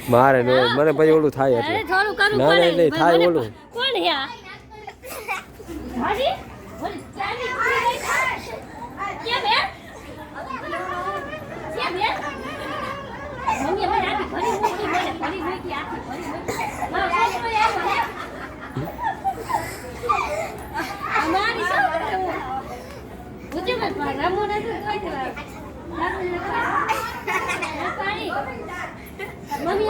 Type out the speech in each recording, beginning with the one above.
મારે નો મને પછી ઓલું થાય એટલે ના ના એટલે થાય ઓલું કોણ હે આ હાજી કે બે મમ્મી હવે આખી ભરી મૂકી મને ભરી મૂકી આખી ભરી અમારી શું ઉજે મત રામો ના તો પાણી મમ્મી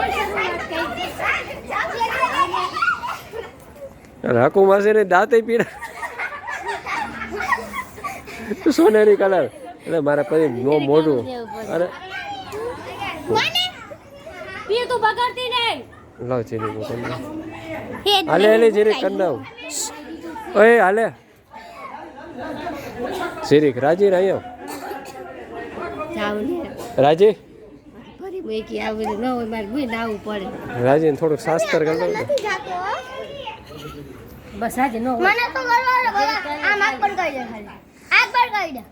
રાખુ માસે ને દાંતે પીડા સોનેરી કલર એટલે મારા પછી નો મોઢું અરે પી તું બગાડતી નહીં લાવ ચીરી કો કર હાલે હાલે ચીરી કર દઉં ઓય હાલે ચીરી રાજી રહ્યો જાવ ને રાજી ફરી મેકી આવે ન હોય મારે ભૂઈ નાવું પડે રાજી ને થોડુંક શાસ્ત્ર કર દઉં બસ આજે નો મને તો કરવાનો ભલા આમ આગ પર કરી દે ખાલી આગ પર કરી દે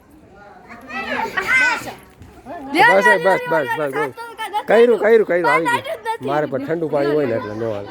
બસ બસ બસ બસ કર્યું આવી ગયું મારે પણ ઠંડુ પાણી હોય ને એટલે નો હાલે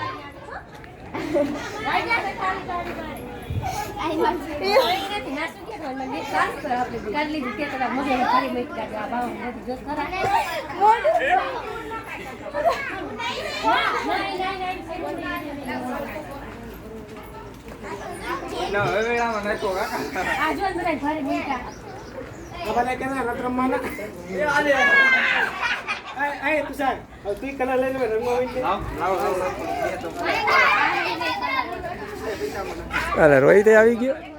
અરે રોહિત આવી ગયો